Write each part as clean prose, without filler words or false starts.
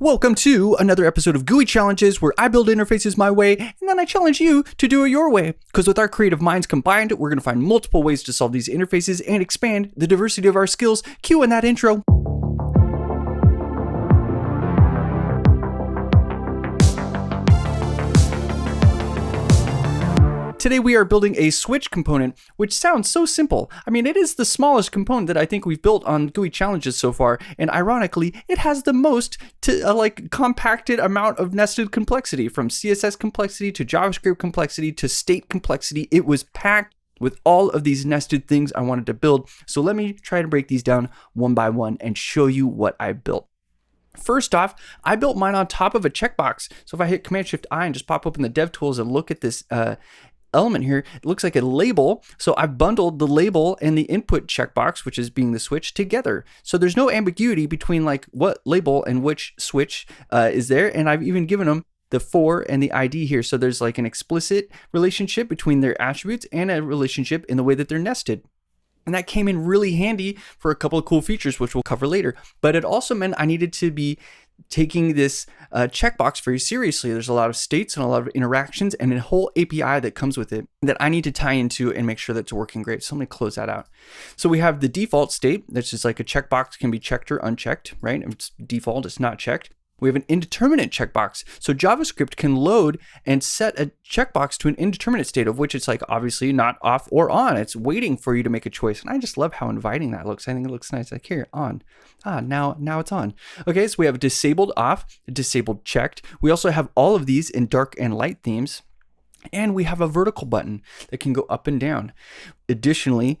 Welcome to another episode of GUI Challenges, where I build interfaces my way and then I challenge you to do it your way. Because with our creative minds combined, we're going to find multiple ways to solve these interfaces and expand the diversity of our skills. Cue in that intro. Today we are building a switch component, which sounds so simple. I mean, it is the smallest component that I think we've built on GUI Challenges so far, and ironically, it has the most compacted amount of nested complexity, from CSS complexity to JavaScript complexity to state complexity. It was packed with all of these nested things I wanted to build. So let me try to break these down one by one and show you what I built. First off, I built mine on top of a checkbox. So if I hit Command-Shift-I and just pop open the DevTools and look at this element here, it looks like a label. So I've bundled the label and the input checkbox, which is being the switch, together. So there's no ambiguity between like what label and which switch is there. And I've even given them the for and the ID here. So there's like an explicit relationship between their attributes and a relationship in the way that they're nested. And that came in really handy for a couple of cool features, which we'll cover later. But it also meant I needed to be taking this checkbox very seriously. There's a lot of states and a lot of interactions and a whole API that comes with it that I need to tie into and make sure that it's working great. So let me close that out. So we have the default state. That's just like a checkbox can be checked or unchecked, right? If it's default, it's not checked. We have an indeterminate checkbox. So JavaScript can load and set a checkbox to an indeterminate state, of which it's like obviously not off or on. It's waiting for you to make a choice. And I just love how inviting that looks. I think it looks nice. Like here, on. Now it's on. Okay, so we have disabled off, disabled checked. We also have all of these in dark and light themes. And we have a vertical button that can go up and down. Additionally,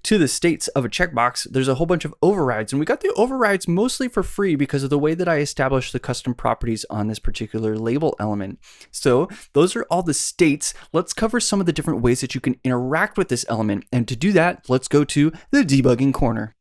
to the states of a checkbox, there's a whole bunch of overrides. And we got the overrides mostly for free because of the way that I established the custom properties on this particular label element. So those are all the states. Let's cover some of the different ways that you can interact with this element. And to do that, let's go to the debugging corner.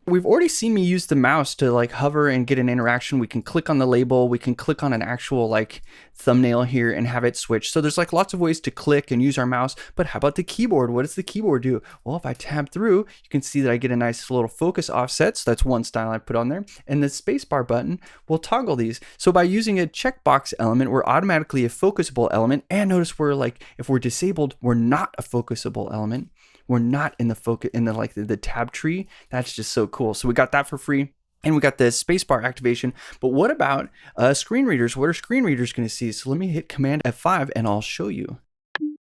We've already seen me use the mouse to like hover and get an interaction. We can click on the label. We can click on an actual like thumbnail here and have it switch. So there's like lots of ways to click and use our mouse. But how about the keyboard? What does the keyboard do? Well, if I tab through, you can see that I get a nice little focus offset. So that's one style I put on there. And the spacebar button will toggle these. So by using a checkbox element, we're automatically a focusable element. And notice we're like, if we're disabled, we're not a focusable element. We're not in the focus in the tab tree. That's just so cool. So we got that for free, and we got the spacebar activation. But what about screen readers? What are screen readers going to see? So let me hit Command F5 and I'll show you.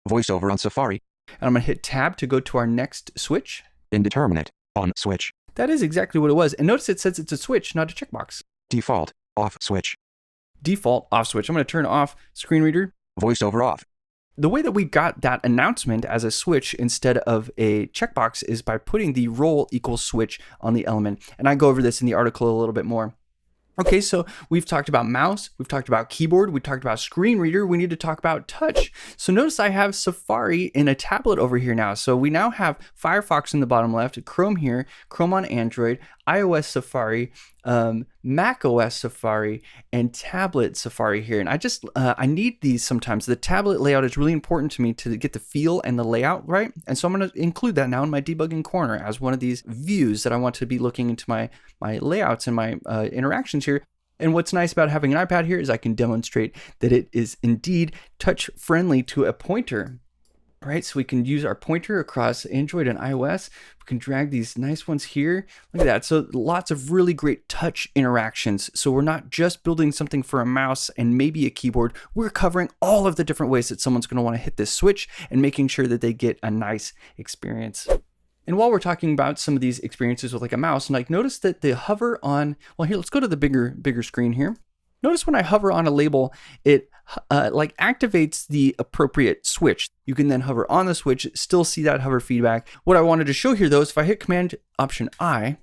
Voiceover on Safari. And I'm going to hit Tab to go to our next switch. Indeterminate on switch. That is exactly what it was. And notice it says it's a switch, not a checkbox. Default off switch. Default off switch. I'm going to turn off screen reader. Voiceover off. The way that we got that announcement as a switch instead of a checkbox is by putting the role equals switch on the element. And I go over this in the article a little bit more. Okay, so we've talked about mouse, we've talked about keyboard, we talked about screen reader, we need to talk about touch. So notice I have Safari in a tablet over here now. So we now have Firefox in the bottom left, Chrome here, Chrome on Android, iOS Safari, Mac OS Safari, and tablet Safari here. And I need these sometimes. The tablet layout is really important to me to get the feel and the layout right. And so I'm going to include that now in my debugging corner as one of these views that I want to be looking into my layouts and my interactions here. And what's nice about having an iPad here is I can demonstrate that it is indeed touch friendly to a pointer. Right, so we can use our pointer across Android and iOS. We can drag these nice ones here. Look at that. So lots of really great touch interactions. So we're not just building something for a mouse and maybe a keyboard. We're covering all of the different ways that someone's going to want to hit this switch and making sure that they get a nice experience. And while we're talking about some of these experiences with like a mouse, and like notice that the hover on, well here, let's go to the bigger screen here. Notice when I hover on a label, it like activates the appropriate switch. You can then hover on the switch, still see that hover feedback. What I wanted to show here though is if I hit Command Option I,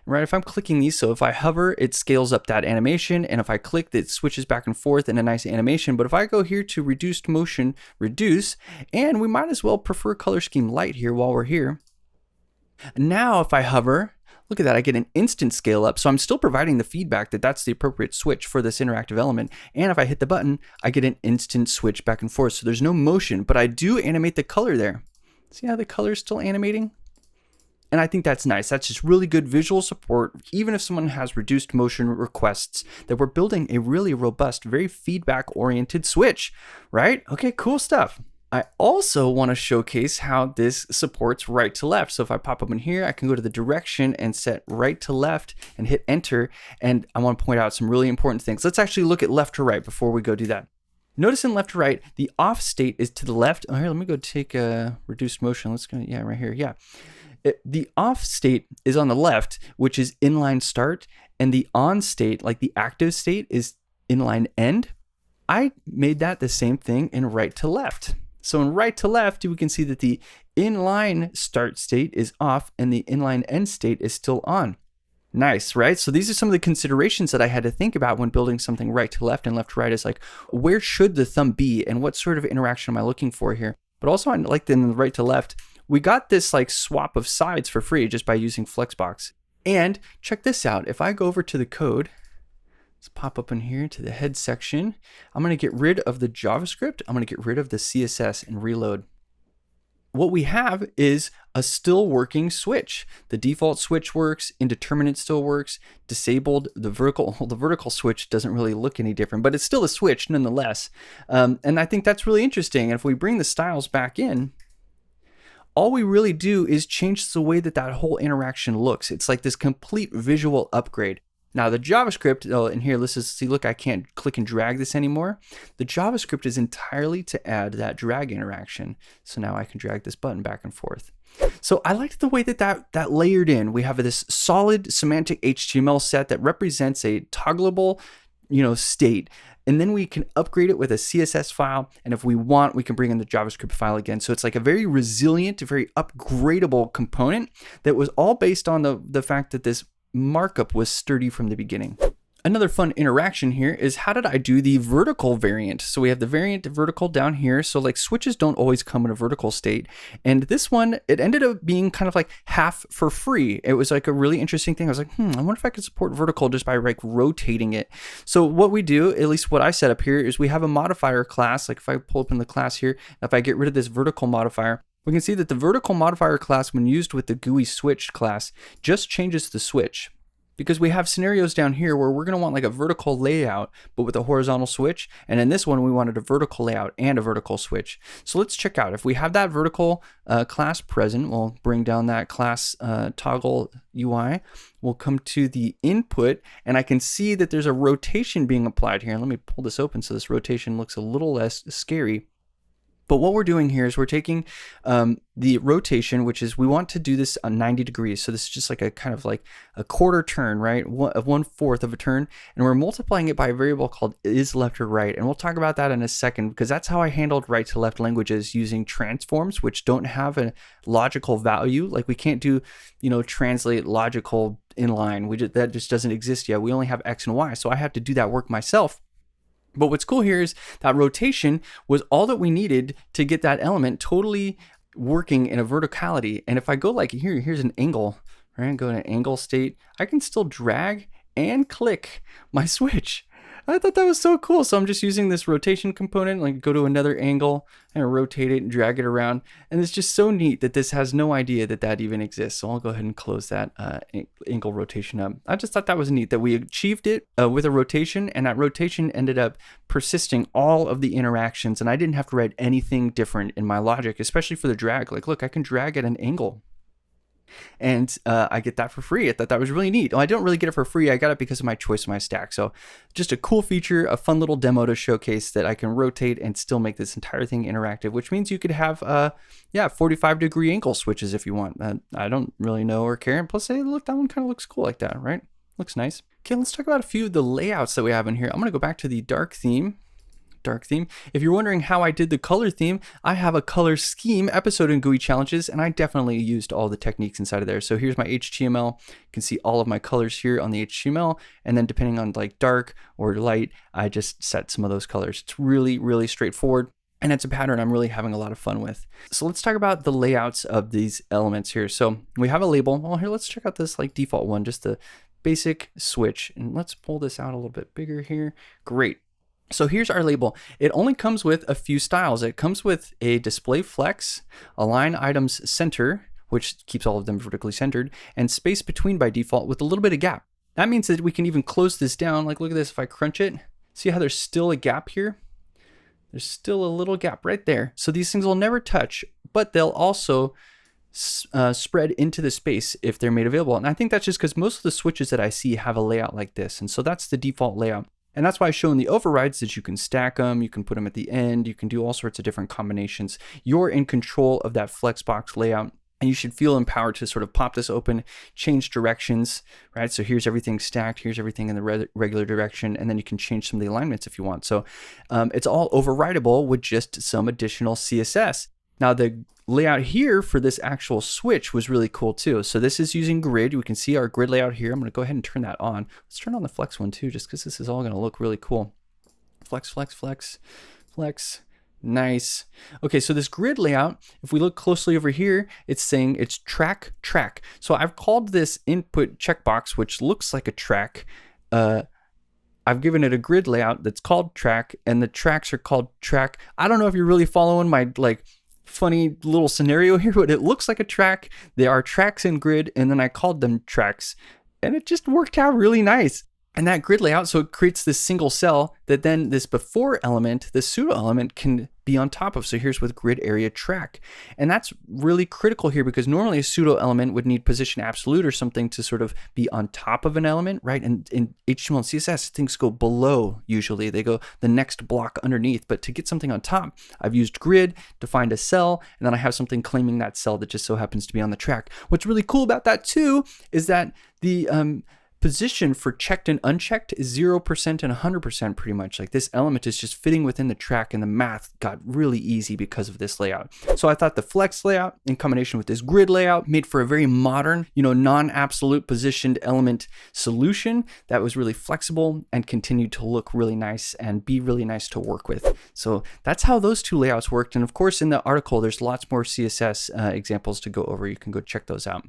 right, if I'm clicking these, so if I hover, it scales up that animation, and if I click, it switches back and forth in a nice animation. But if I go here to reduced motion, reduce, and we might as well prefer color scheme light here while we're here. Now if I hover, look at that, I get an instant scale up. So I'm still providing the feedback that that's the appropriate switch for this interactive element. And if I hit the button, I get an instant switch back and forth. So there's no motion, but I do animate the color there. See how the color is still animating? And I think that's nice. That's just really good visual support, even if someone has reduced motion requests, that we're building a really robust, very feedback-oriented switch, right? Okay, cool stuff. I also want to showcase how this supports right to left. So if I pop up in here, I can go to the direction and set right to left and hit enter. And I want to point out some really important things. Let's actually look at left to right before we go do that. Notice in left to right, the off state is to the left. Oh, here, let me go take a reduced motion. Let's go, yeah, right here, yeah. The off state is on the left, which is inline start, and the on state, like the active state, is inline end. I made that the same thing in right to left. So in right to left, we can see that the inline start state is off and the inline end state is still on. Nice, right? So these are some of the considerations that I had to think about when building something right to left, and left to right is like, where should the thumb be and what sort of interaction am I looking for here? But also I like in the right to left, we got this like swap of sides for free just by using Flexbox. And check this out. If I go over to the code, let's pop up in here to the head section. I'm going to get rid of the JavaScript. I'm going to get rid of the CSS and reload. What we have is a still working switch. The default switch works, indeterminate still works, disabled, the vertical switch doesn't really look any different, but it's still a switch nonetheless. And I think that's really interesting. And if we bring the styles back in, all we really do is change the way that that whole interaction looks. It's like this complete visual upgrade. Now the JavaScript, oh, and here, let's just see, look, I can't click and drag this anymore. The JavaScript is entirely to add that drag interaction. So now I can drag this button back and forth. So I liked the way that layered in. We have this solid semantic HTML set that represents a toggleable, state. And then we can upgrade it with a CSS file. And if we want, we can bring in the JavaScript file again. So it's like a very resilient, very upgradable component that was all based on the fact that this markup was sturdy from the beginning. Another fun interaction here is, how did I do the vertical variant? So we have the variant vertical down here. So like switches don't always come in a vertical state. And this one, it ended up being kind of like half for free. It was like a really interesting thing. I was like, I wonder if I could support vertical just by like rotating it. So what we do, at least what I set up here, is we have a modifier class. Like if I pull open the class here, if I get rid of this vertical modifier, we can see that the vertical modifier class, when used with the GUI switch class, just changes the switch. Because we have scenarios down here where we're going to want like a vertical layout, but with a horizontal switch. And in this one, we wanted a vertical layout and a vertical switch. So let's check out. If we have that vertical class present, we'll bring down that class toggle UI. We'll come to the input, and I can see that there's a rotation being applied here. Let me pull this open so this rotation looks a little less scary. But what we're doing here is we're taking the rotation, which is, we want to do this on 90 degrees. So this is just like a kind of like a quarter turn, right? Of 1/4 of a turn. And we're multiplying it by a variable called is left or right. And we'll talk about that in a second, because that's how I handled right to left languages, using transforms, which don't have a logical value. Like we can't do, translate logical inline. That just doesn't exist yet. We only have X and Y. So I have to do that work myself. But what's cool here is that rotation was all that we needed to get that element totally working in a verticality. And if I go like here's an angle, right? Go to angle state, I can still drag and click my switch. I thought that was so cool. So I'm just using this rotation component, like go to another angle and rotate it and drag it around. And it's just so neat that this has no idea that even exists. So I'll go ahead and close that angle rotation up. I just thought that was neat that we achieved it with a rotation, and that rotation ended up persisting all of the interactions. And I didn't have to write anything different in my logic, especially for the drag. Like, look, I can drag at an angle. And I get that for free. I thought that was really neat. Well, I don't really get it for free. I got it because of my choice of my stack. So just a cool feature, a fun little demo to showcase that I can rotate and still make this entire thing interactive, which means you could have 45-degree angle switches if you want. I don't really know or care. And plus, hey, look, that one kind of looks cool like that, right? Looks nice. Okay, let's talk about a few of the layouts that we have in here. I'm going to go back to the dark theme. If you're wondering how I did the color theme, I have a color scheme episode in GUI challenges, and I definitely used all the techniques inside of there. So here's my HTML. You can see all of my colors here on the HTML, and then depending on like dark or light, I just set some of those colors. It's really, really straightforward, and it's a pattern I'm really having a lot of fun with. So let's talk about the layouts of these elements here. So we have a label. Well, here, let's check out this like default one, just the basic switch, and let's pull this out a little bit bigger here. Great. So here's our label. It only comes with a few styles. It comes with a display flex, align items center, which keeps all of them vertically centered, and space between by default with a little bit of gap. That means that we can even close this down. Like, look at this, if I crunch it, see how there's still a gap here? There's still a little gap right there. So these things will never touch, but they'll also spread into the space if they're made available. And I think that's just because most of the switches that I see have a layout like this. And so that's the default layout. And that's why I show in the overrides that you can stack them, you can put them at the end, you can do all sorts of different combinations. You're in control of that Flexbox layout. And you should feel empowered to sort of pop this open, change directions, right? So here's everything stacked, here's everything in the regular direction, and then you can change some of the alignments if you want. So it's all overridable with just some additional CSS. Now the layout here for this actual switch was really cool too. So this is using grid. We can see our grid layout here. I'm gonna go ahead and turn that on. Let's turn on the flex one too, just because this is all gonna look really cool. Flex, flex, flex, flex. Nice. Okay, so this grid layout, if we look closely over here, it's saying it's track, track. So I've called this input checkbox, which looks like a track. I've given it a grid layout that's called track, and the tracks are called track. I don't know if you're really following my funny little scenario here, but it looks like a track. They are tracks in grid, and then I called them tracks, and it just worked out really nice. And that grid layout, so it creates this single cell that then this before element, the pseudo element, can be on top of. So here's with grid area track. And that's really critical here because normally a pseudo element would need position absolute or something to sort of be on top of an element, right? And in HTML and CSS, things go below usually. They go the next block underneath. But to get something on top, I've used grid to find a cell, and then I have something claiming that cell that just so happens to be on the track. What's really cool about that too is that the position for checked and unchecked is 0% and 100% pretty much. Like this element is just fitting within the track, and the math got really easy because of this layout. So I thought the flex layout in combination with this grid layout made for a very modern, non-absolute positioned element solution that was really flexible and continued to look really nice and be really nice to work with. So that's how those two layouts worked. And of course, in the article, there's lots more CSS examples to go over. You can go check those out.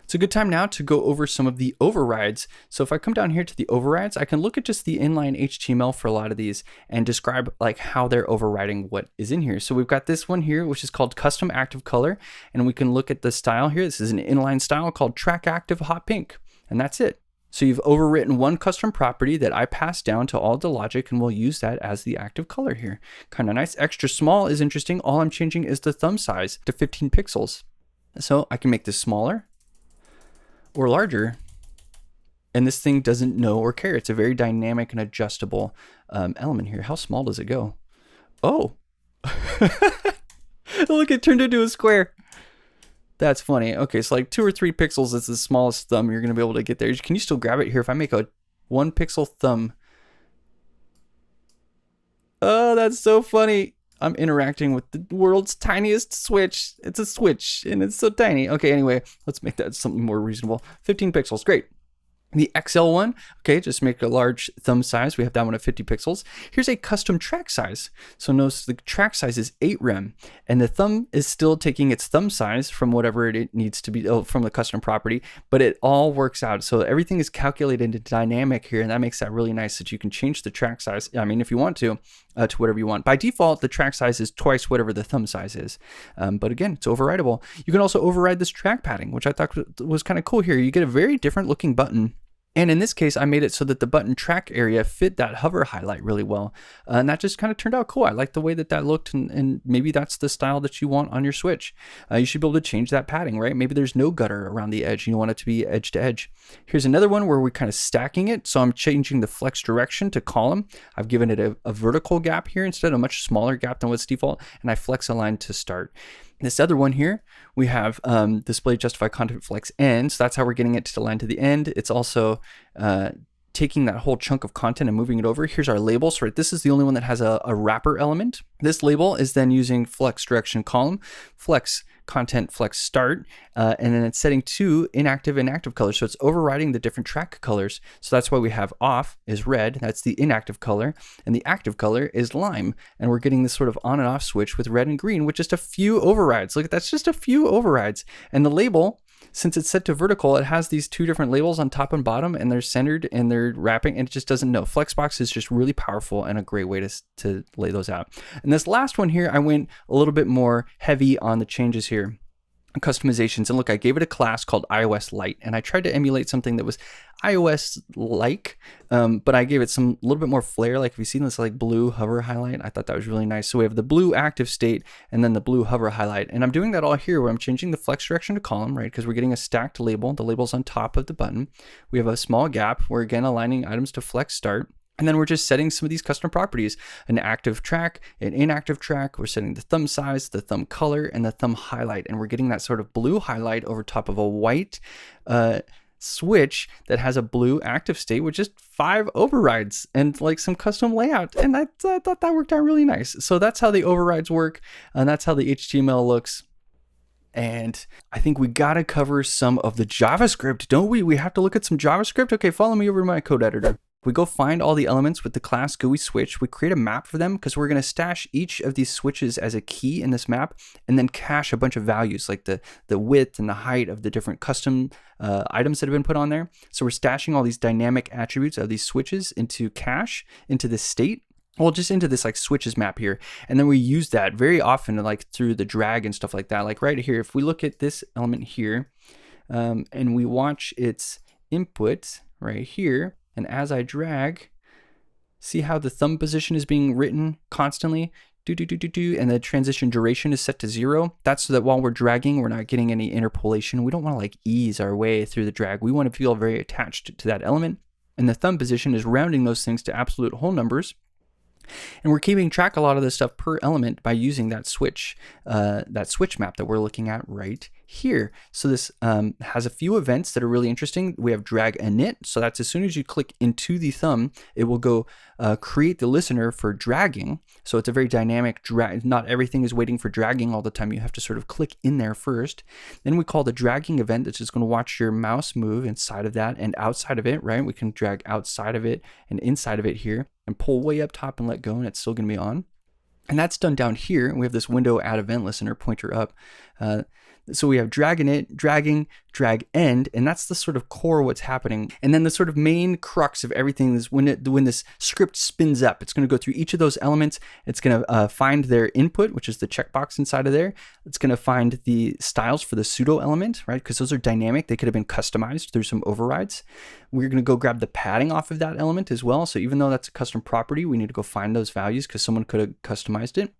It's a good time now to go over some of the overrides. So if I come down here to the overrides, I can look at just the inline HTML for a lot of these and describe how they're overriding what is in here. So we've got this one here, which is called custom active color. And we can look at the style here. This is an inline style called track active hot pink. And that's it. So you've overwritten one custom property that I passed down to all the logic, and we'll use that as the active color here. Kind of nice. Extra small is interesting. All I'm changing is the thumb size to 15 pixels. So I can make this smaller or larger, and this thing doesn't know or care. It's a very dynamic and adjustable element here. How small does it go? Oh, look, it turned into a square. That's funny. Okay, so 2 or 3 pixels is the smallest thumb you're gonna be able to get there. Can you still grab it here? If I make a 1 pixel thumb. Oh, that's so funny. I'm interacting with the world's tiniest switch. It's a switch and it's so tiny. Okay, anyway, let's make that something more reasonable. 15 pixels, great. The XL one, okay, just make a large thumb size. We have that one at 50 pixels. Here's a custom track size. So notice the track size is 8 rem, and the thumb is still taking its thumb size from whatever it needs to be from the custom property, but it all works out. So everything is calculated into dynamic here, and that makes that really nice that you can change the track size. I mean, if you want to whatever you want. By default, the track size is twice whatever the thumb size is. But again, it's overridable. You can also override this track padding, which I thought was kind of cool here. You get a very different looking button. And in this case, I made it so that the button track area fit that hover highlight really well. And that just kind of turned out cool. I like the way that that looked, and maybe that's the style that you want on your switch. You should be able to change that padding, right? Maybe there's no gutter around the edge. You want it to be edge to edge. Here's another one where we're kind of stacking it. So I'm changing the flex direction to column. I've given it a vertical gap here instead, a much smaller gap than what's default, and I flex align to start. This other one here, we have display justify content flex end. So that's how we're getting it to align to the end. It's also taking that whole chunk of content and moving it over. Here's our label. So right, this is the only one that has a wrapper element. This label is then using flex direction column, flex content flex start, and then it's setting to inactive and active colors. So it's overriding the different track colors. So that's why we have off is red, that's the inactive color, and the active color is lime. And we're getting this sort of on and off switch with red and green with just a few overrides. Look, that's just a few overrides. And the label, since it's set to vertical, it has these 2 different labels on top and bottom, and they're centered and they're wrapping, and it just doesn't know. Flexbox is just really powerful and a great way to lay those out. And this last one here, I went a little bit more heavy on the changes here. customizations. And look, I gave it a class called iOS Lite, and I tried to emulate something that was iOS-like, but I gave it some little bit more flair. Like if you see this like blue hover highlight, I thought that was really nice. So we have the blue active state and then the blue hover highlight. And I'm doing that all here where I'm changing the flex direction to column, right? Because we're getting a stacked label. The label's on top of the button. We have a small gap. We're again aligning items to flex start. And then we're just setting some of these custom properties, an active track, an inactive track. We're setting the thumb size, the thumb color, and the thumb highlight. And we're getting that sort of blue highlight over top of a white switch that has a blue active state with just 5 overrides and like some custom layout. And I thought that worked out really nice. So that's how the overrides work. And that's how the HTML looks. And I think we got to cover some of the JavaScript, don't we? We have to look at some JavaScript. Okay, follow me over to my code editor. We go find all the elements with the class GUI switch. We create a map for them because we're going to stash each of these switches as a key in this map and then cache a bunch of values like the width and the height of the different custom items that have been put on there. So we're stashing all these dynamic attributes of these switches into cache, into this state. Well, just into this like switches map here. And then we use that very often like through the drag and stuff like that. Like right here, if we look at this element here and we watch its input right here, and as I drag, see how the thumb position is being written constantly, and the transition duration is set to 0. That's so that while we're dragging, we're not getting any interpolation. We don't want to like ease our way through the drag. We want to feel very attached to that element. And the thumb position is rounding those things to absolute whole numbers. And we're keeping track a lot of this stuff per element by using that switch map that we're looking at right here. So this has a few events that are really interesting. We have drag init. So that's as soon as you click into the thumb, it will go create the listener for dragging. So it's a very dynamic drag. Not everything is waiting for dragging all the time. You have to sort of click in there first. Then we call the dragging event that's just going to watch your mouse move inside of that and outside of it, right? We can drag outside of it and inside of it here and pull way up top and let go, and it's still going to be on. And that's done down here. We have this window add event listener pointer up. So we have drag init, dragging, drag end, and that's the sort of core of what's happening. And then the sort of main crux of everything is when this script spins up, it's going to go through each of those elements. It's going to find their input, which is the checkbox inside of there. It's going to find the styles for the pseudo element, right? Because those are dynamic. They could have been customized through some overrides. We're going to go grab the padding off of that element as well. So even though that's a custom property, we need to go find those values because someone could have customized it.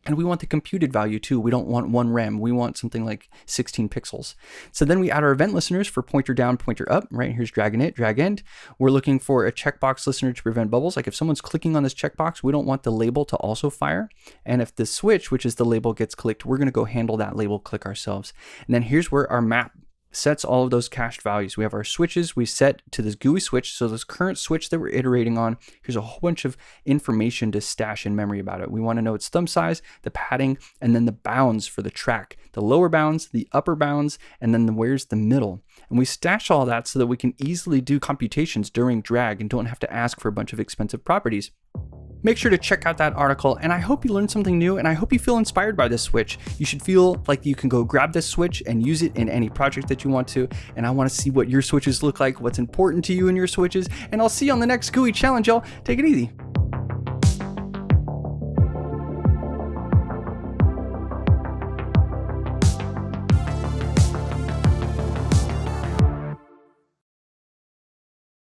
And we want the computed value too. We don't want 1 rem. We want something like 16 pixels. So then we add our event listeners for pointer down, pointer up, right? Here's drag init, drag end. We're looking for a checkbox listener to prevent bubbles. Like if someone's clicking on this checkbox, we don't want the label to also fire. And if the switch, which is the label, gets clicked, we're going to go handle that label click ourselves. And then here's where our map sets all of those cached values. We have our switches we set to this GUI switch. So this current switch that we're iterating on, here's a whole bunch of information to stash in memory about it. We want to know its thumb size, the padding, and then the bounds for the track, the lower bounds, the upper bounds, and then where's the middle. And we stash all that so that we can easily do computations during drag and don't have to ask for a bunch of expensive properties. Make sure to check out that article, and I hope you learned something new, and I hope you feel inspired by this switch. You should feel like you can go grab this switch and use it in any project that you want to, and I want to see what your switches look like, what's important to you in your switches, and I'll see you on the next GUI challenge, y'all. Take it easy.